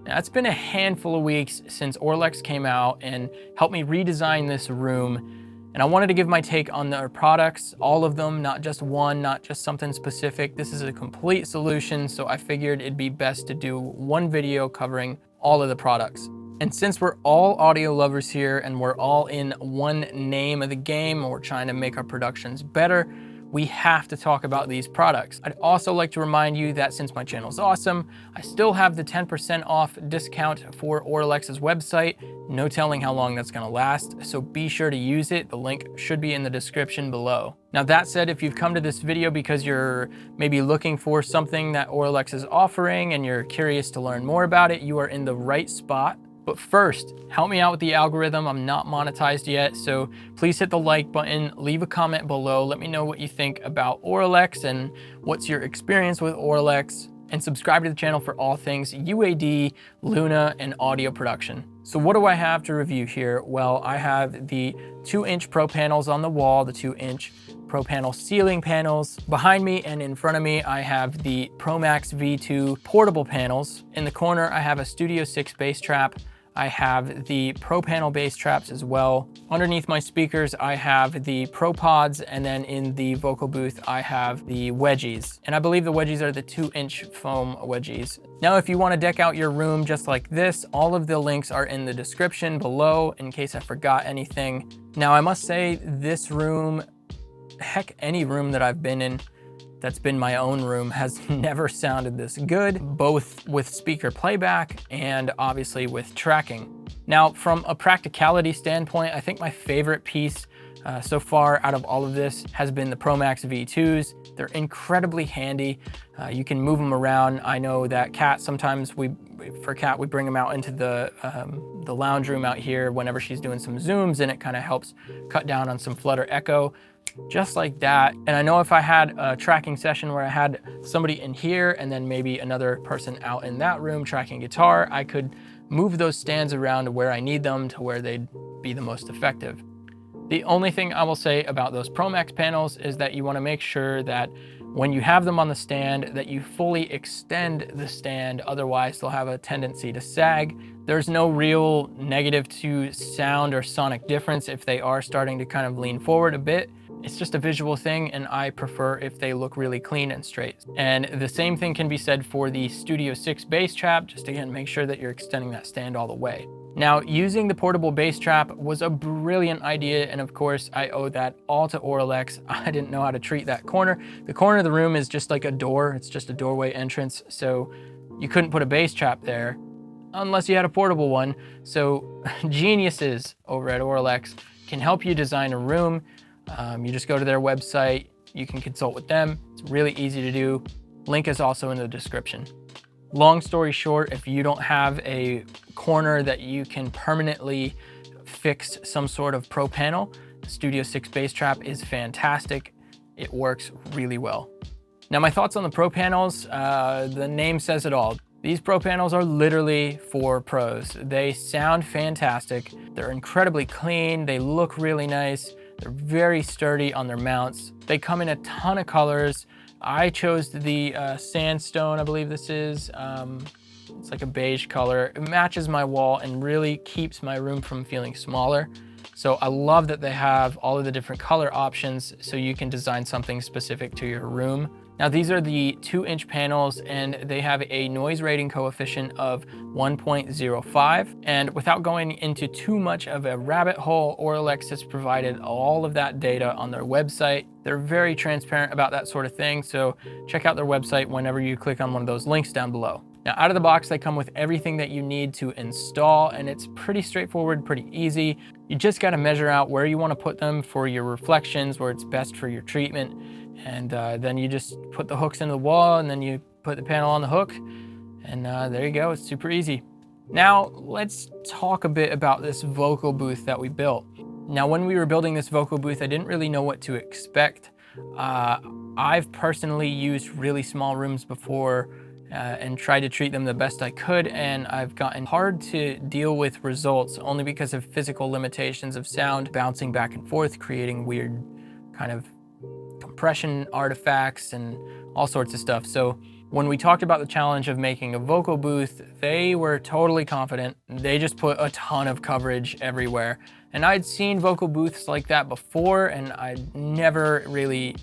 Now, it's been a handful of weeks since Auralex came out and helped me redesign this room, and I wanted to give my take on their products, all of them, not just one, not just something specific. This is a complete solution, so I figured it'd be best to do one video covering all of the products. And since we're all audio lovers here and we're all in one name of the game, and we're trying to make our productions better, we have to talk about these products. I'd also like to remind you that since my channel is awesome, I still have the 10% off discount for Auralex's website. No telling how long that's gonna last, so be sure to use it. The link should be in the description below. Now that said, if you've come to this video because you're maybe looking for something that Auralex is offering and you're curious to learn more about it, you are in the right spot. But first, help me out with the algorithm. I'm not monetized yet, so please hit the like button, leave a comment below, let me know what you think about Auralex and what's your experience with Auralex, and subscribe to the channel for all things UAD, Luna, and audio production. So what do I have to review here? Well, I have the 2-inch Pro panels on the wall, the 2-inch Pro panel ceiling panels. Behind me and in front of me, I have the ProMax V2 portable panels. In the corner, I have a Studio 6 bass trap. I have the Pro panel bass traps as well. Underneath my speakers, I have the Propods, and then in the vocal booth, I have the wedgies. And I believe the wedgies are the 2-inch foam wedgies. Now, if you want to deck out your room just like this, all of the links are in the description below in case I forgot anything. Now, I must say this room, heck, any room that I've been in that's been my own room has never sounded this good, both with speaker playback and obviously with tracking. Now, from a practicality standpoint, I think my favorite piece so far out of all of this has been the ProMax V2s. They're incredibly handy. You can move them around. I know that Kat, sometimes we bring them out into the lounge room out here whenever she's doing some zooms, and it kind of helps cut down on some flutter echo. Just like that. And I know if I had a tracking session where I had somebody in here and then maybe another person out in that room tracking guitar, I could move those stands around to where I need them to where they'd be the most effective. The only thing I will say about those ProMax panels is that you want to make sure that when you have them on the stand that you fully extend the stand, otherwise they'll have a tendency to sag. There's no real negative to sound or sonic difference if they are starting to kind of lean forward a bit. It's just a visual thing, and I prefer if they look really clean and straight. And the same thing can be said for the Studio 6 bass trap. Just again, make sure that you're extending that stand all the way. Now, using the portable bass trap was a brilliant idea, and of course, I owe that all to Auralex. I didn't know how to treat that corner. The corner of the room is just like a door. It's just a doorway entrance, so you couldn't put a bass trap there unless you had a portable one. So geniuses over at Auralex can help you design a room. You just go to their website, you can consult with them. It's really easy to do. Link is also in the description. Long story short, if you don't have a corner that you can permanently fix some sort of Pro panel, the Studio 6 bass trap is fantastic. It works really well. Now, my thoughts on the Pro panels, the name says it all. These Pro panels are literally for pros. They sound fantastic. They're incredibly clean. They look really nice. They're very sturdy on their mounts. They come in a ton of colors. I chose the sandstone, I believe this is. It's like a beige color. It matches my wall and really keeps my room from feeling smaller. So I love that they have all of the different color options so you can design something specific to your room. Now, these are the 2-inch panels, and they have a noise rating coefficient of 1.05. And without going into too much of a rabbit hole, Auralex has provided all of that data on their website. They're very transparent about that sort of thing, so check out their website whenever you click on one of those links down below. Now, out of the box, they come with everything that you need to install, and it's pretty straightforward, pretty easy. You just got to measure out where you want to put them for your reflections, where it's best for your treatment. And then you just put the hooks into the wall, and then you put the panel on the hook, and there you go. It's super easy. Now, let's talk a bit about this vocal booth that we built. Now, when we were building this vocal booth, I didn't really know what to expect. I've personally used really small rooms before and tried to treat them the best I could, and I've gotten hard to deal with results only because of physical limitations of sound bouncing back and forth, creating weird kind of compression artifacts and all sorts of stuff. So When we talked about the challenge of making a vocal booth, they were totally confident. They just put a ton of coverage everywhere. And I'd seen vocal booths like that before, and I'd never really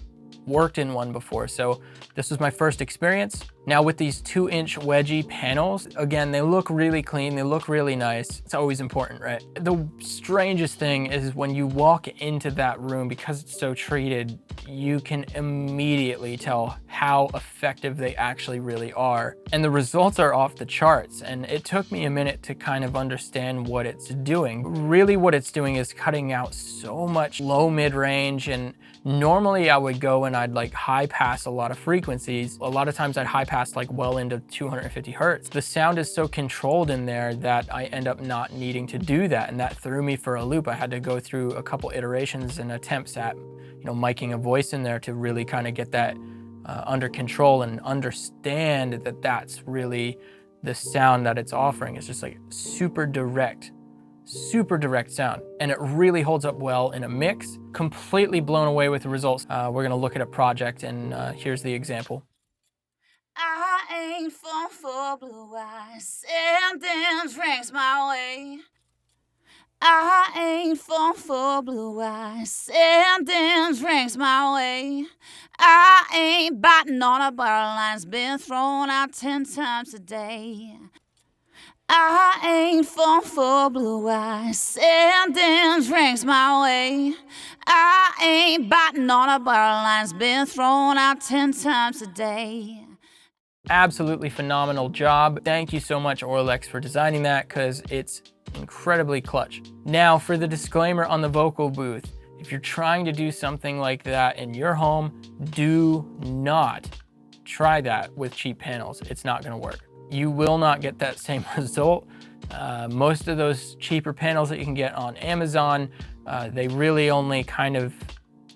worked in one before. So this was my first experience. Now with these 2-inch wedgie panels, again, they look really clean, they look really nice. It's always important, right? The strangest thing is when you walk into that room, because it's so treated, you can immediately tell how effective they actually really are. And the results are off the charts. And it took me a minute to kind of understand what it's doing. Really what it's doing is cutting out so much low mid-range, and normally I would go and I'd like high pass a lot of frequencies. A lot of times I'd high pass like well into 250 hertz. The sound is so controlled in there that I end up not needing to do that, and that threw me for a loop. I had to go through a couple iterations and attempts at, miking a voice in there to really kind of get that under control and understand that that's really the sound that it's offering. It's just like super direct sound, and it really holds up well in a mix. Completely blown away with the results. We're gonna look at a project, and here's the example. I ain't falling for blue eyes, sending drinks my way. I ain't falling for blue eyes, sending drinks my way. I ain't biting on a bottle line's been thrown out 10 times a day. I ain't falling for blue eyes, sending drinks my way. I ain't biting on a bottle line's been thrown out 10 times a day. Absolutely phenomenal job. Thank you so much, Auralex, for designing that, because it's incredibly clutch. Now for the disclaimer on the vocal booth. If you're trying to do something like that in your home, do not try that with cheap panels. It's not gonna work. You will not get that same result. Most of those cheaper panels that you can get on Amazon, they really only kind of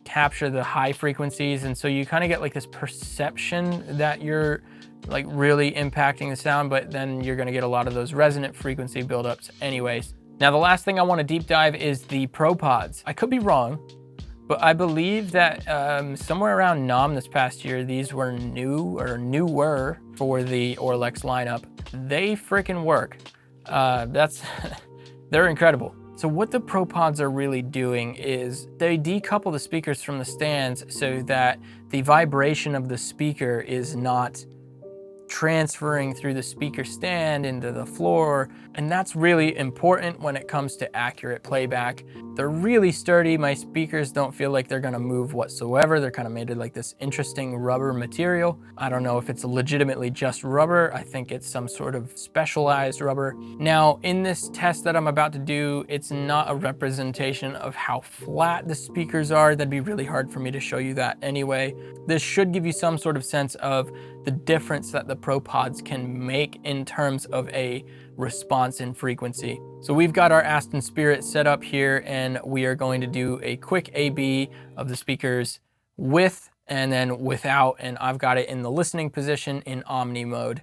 capture the high frequencies, and so you kind of get like this perception that you're like really impacting the sound, but then you're gonna get a lot of those resonant frequency buildups anyways. Now the last thing I want to deep dive is the Propods. I could be wrong, but I believe that somewhere around NOM this past year, these were new or newer for the Auralex lineup. They freaking work. They're incredible. So what the Propods are really doing is they decouple the speakers from the stands so that the vibration of the speaker is not transferring through the speaker stand into the floor, and that's really important when it comes to accurate playback. They're really sturdy. My speakers don't feel like they're gonna move whatsoever. They're kind of made of like this interesting rubber material. I don't know if it's legitimately just rubber. I think it's some sort of specialized rubber. Now in this test that I'm about to do, it's not a representation of how flat the speakers are. That'd be really hard for me to show you that anyway. This should give you some sort of sense of the difference that the Propods can make in terms of a response in frequency. So we've got our Aston Spirit set up here, and we are going to do a quick A/B of the speakers with and then without, and I've got it in the listening position in Omni mode.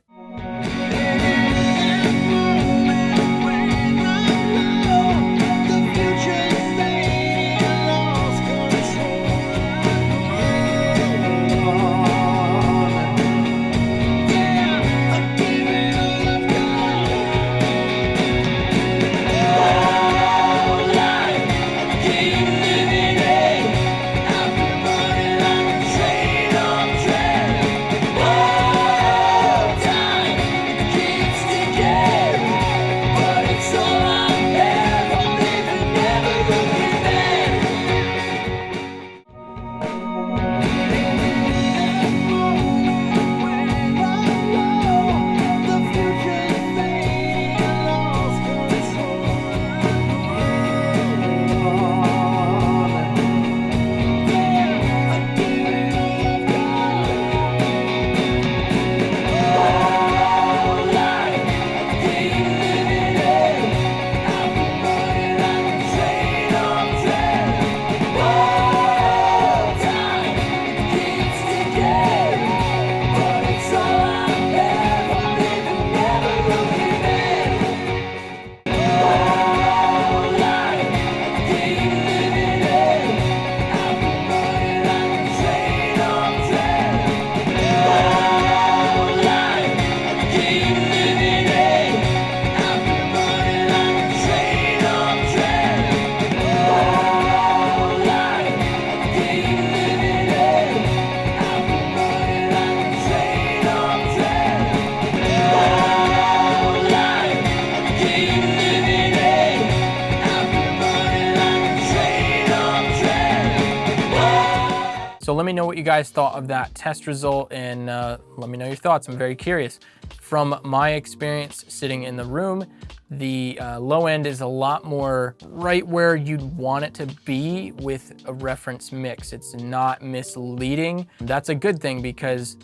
what you guys thought of that test result, and let me know your thoughts. I'm very curious. From my experience sitting in the room, the low end is a lot more right where you'd want it to be with a reference mix. It's not misleading. That's a good thing, because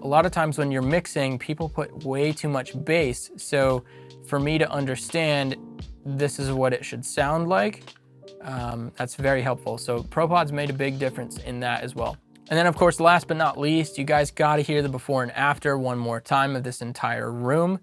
a lot of times when you're mixing, people put way too much bass. So for me to understand this is what it should sound like, that's very helpful. So Propods made a big difference in that as well. And then of course, last but not least, you guys gotta hear the before and after one more time of this entire room.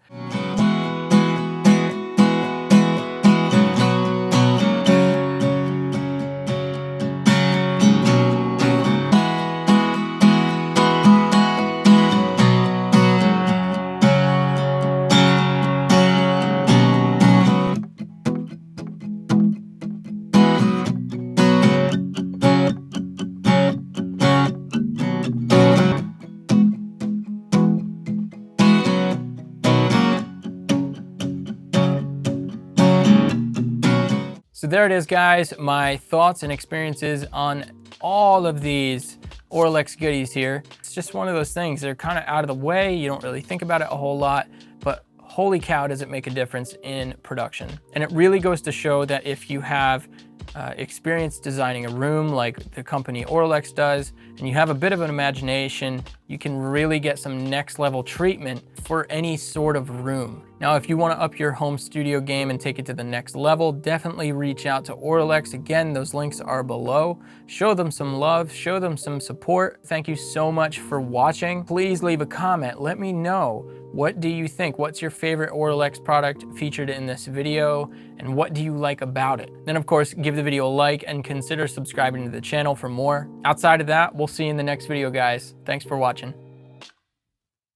So there it is, guys, my thoughts and experiences on all of these Auralex goodies here. It's just one of those things, they're kind of out of the way, you don't really think about it a whole lot, but holy cow, does it make a difference in production. And it really goes to show that if you have experience designing a room like the company Auralex does, and you have a bit of an imagination, you can really get some next level treatment for any sort of room. Now, if you want to up your home studio game and take it to the next level, definitely reach out to Auralex. Again, those links are below. Show them some love, show them some support. Thank you so much for watching. Please leave a comment. Let me know, what do you think? What's your favorite Auralex product featured in this video? And what do you like about it? Then of course, give the video a like and consider subscribing to the channel for more. Outside of that, we'll see you in the next video, guys. Thanks for watching.